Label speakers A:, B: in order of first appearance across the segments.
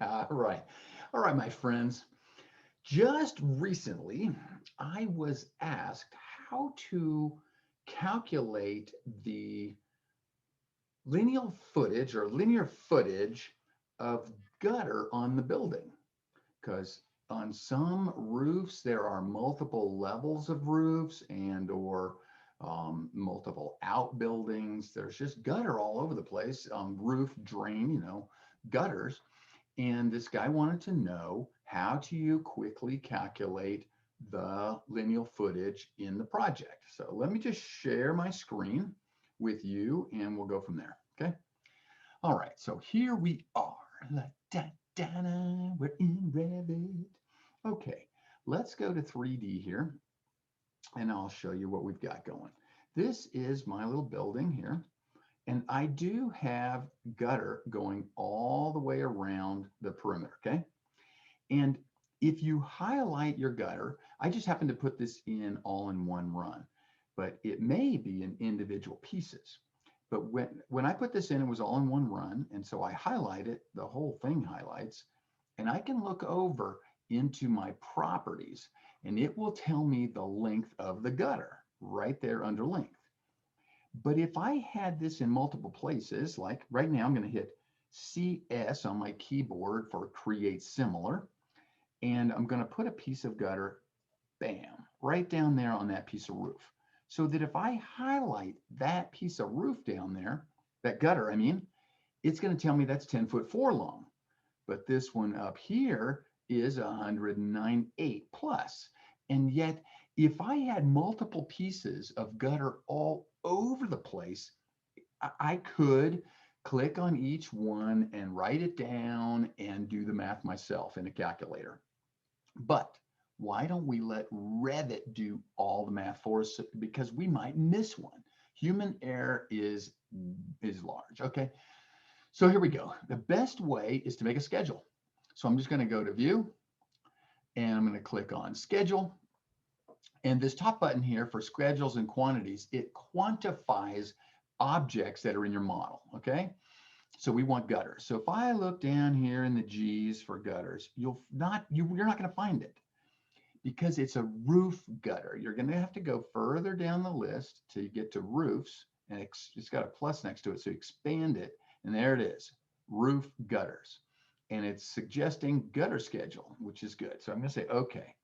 A: All right. All right, my friends. Just recently, I was asked how to calculate the linear footage of gutter on the building. Because on some roofs, there are multiple levels of roofs and or multiple outbuildings. There's just gutter all over the place, roof, drain, gutters. And this guy wanted to know, how do you quickly calculate the lineal footage in the project? So let me just share my screen with you and we'll go from there. Okay. All right. So here we are. La, da, da, da, we're in Revit. Okay. Let's go to 3D here and I'll show you what we've got going. This is my little building here. And I do have gutter going all the way around the perimeter, okay? And if you highlight your gutter, I just happen to put this in all in one run, but it may be in individual pieces. But when I put this in, it was all in one run. And so I highlight it, the whole thing highlights, and I can look over into my properties and it will tell me the length of the gutter right there under length. But if I had this in multiple places, like right now, I'm going to hit CS on my keyboard for create similar, and I'm going to put a piece of gutter, bam, right down there on that piece of roof. So that if I highlight that piece of roof down there, that gutter, I mean, it's going to tell me that's 10'4" long. But this one up here is 109.8 plus. And yet, if I had multiple pieces of gutter all over the place, I could click on each one and write it down and do the math myself in a calculator. But why don't we let Revit do all the math for us? Because we might miss one. Human error is large. Okay, so here we go. The best way is to make a schedule. So I'm just going to go to view and I'm going to click on schedule. And this top button here for schedules and quantities, it quantifies objects that are in your model. Okay. So we want gutters. So if I look down here in the G's for gutters, you're not going to find it because it's a roof gutter. You're going to have to go further down the list till you get to roofs, and it's got a plus next to it. So expand it, and there it is, roof gutters. And it's suggesting gutter schedule, which is good. So I'm going to say okay.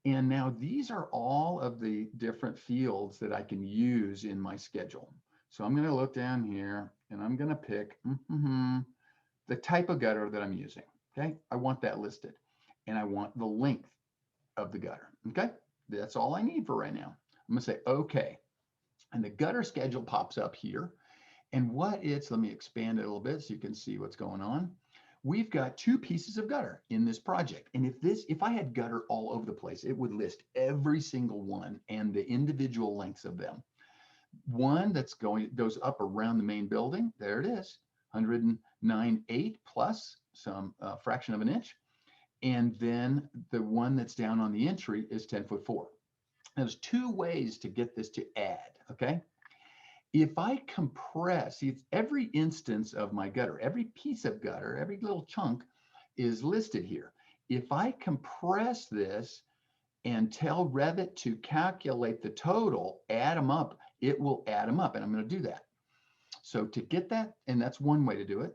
A: And now these are all of the different fields that I can use in my schedule. So I'm going to look down here and I'm going to pick the type of gutter that I'm using. Okay, I want that listed, and I want the length of the gutter. Okay, that's all I need for right now. I'm going to say okay, and the gutter schedule pops up here. And let me expand it a little bit so you can see what's going on. We've got two pieces of gutter in this project. And if I had gutter all over the place, it would list every single one and the individual lengths of them. One goes up around the main building. There it is, 109.8 plus some fraction of an inch. And then the one that's down on the entry is 10'4". There's two ways to get this to add, okay? If I compress, see, it's every instance of my gutter, every piece of gutter, every little chunk is listed here. If I compress this and tell Revit to calculate the total, add them up, it will add them up, and I'm going to do that. So to get that, and that's one way to do it.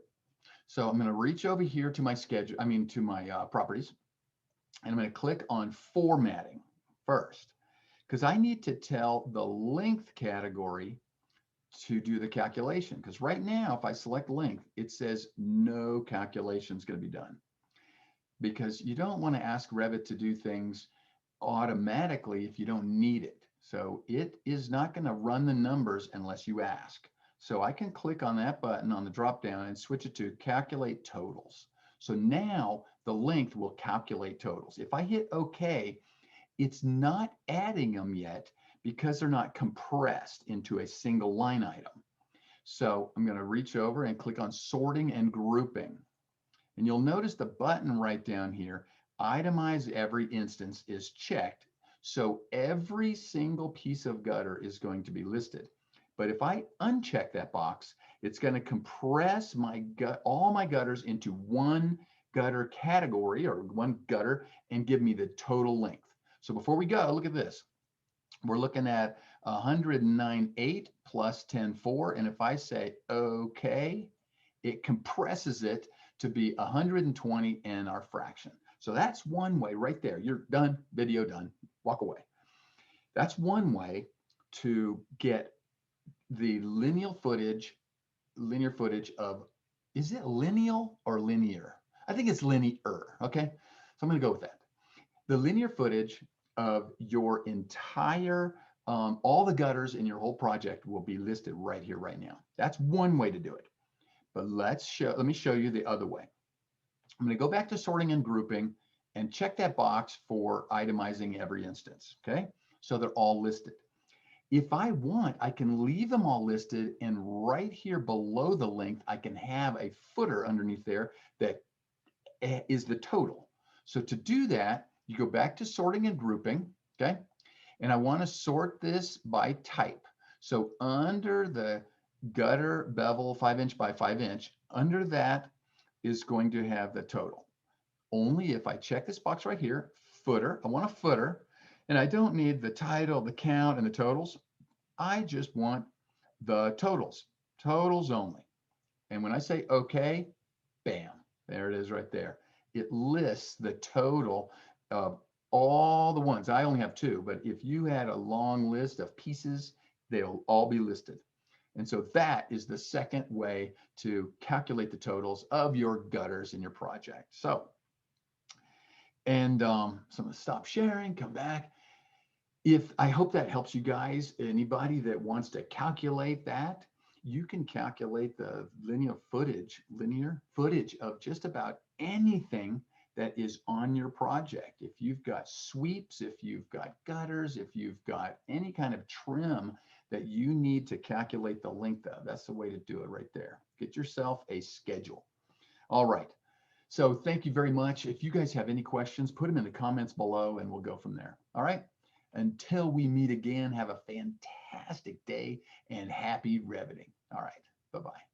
A: So I'm going to reach over here to my schedule, to my properties, and I'm going to click on formatting first, because I need to tell the length category to do the calculation. Because right now, if I select length, it says no calculation is going to be done. Because you don't want to ask Revit to do things automatically if you don't need it. So it is not going to run the numbers unless you ask. So I can click on that button on the drop down and switch it to calculate totals. So now the length will calculate totals. If I hit OK, it's not adding them yet because they're not compressed into a single line item. So I'm going to reach over and click on sorting and grouping. And you'll notice the button right down here, itemize every instance, is checked. So every single piece of gutter is going to be listed. But if I uncheck that box, it's going to compress all my gutters into one gutter category or one gutter and give me the total length. So before we go, look at this. We're looking at 109.8 plus 10.4. And if I say okay, it compresses it to be 120 in our fraction. So that's one way right there. You're done, video done, walk away. That's one way to get the linear footage of, is it lineal or linear? I think it's linear, okay? So I'm gonna go with that. The linear footage of your entire, all the gutters in your whole project will be listed right here, right now. That's one way to do it. But let me show you the other way. I'm gonna go back to sorting and grouping and check that box for itemizing every instance, okay? So they're all listed. If I want, I can leave them all listed, and right here below the length, I can have a footer underneath there that is the total. So to do that, you go back to sorting and grouping, okay? And I want to sort this by type. So under the gutter bevel 5" by 5", under that is going to have the total. Only if I check this box right here, footer, I want a footer, and I don't need the title, the count, and the totals. I just want the totals only. And when I say okay, bam, there it is right there. It lists the total of all the ones. I only have 2, but if you had a long list of pieces, they'll all be listed. And so that is the second way to calculate the totals of your gutters in your project. So, and so I'm gonna stop sharing, come back. I hope that helps you guys. Anybody that wants to calculate that, you can calculate the linear footage of just about anything that is on your project. If you've got sweeps, if you've got gutters, if you've got any kind of trim that you need to calculate the length of, that's the way to do it right there. Get yourself a schedule. All right. So thank you very much. If you guys have any questions, put them in the comments below and we'll go from there. All right. Until we meet again, have a fantastic day and happy Reviting. All right. Bye-bye.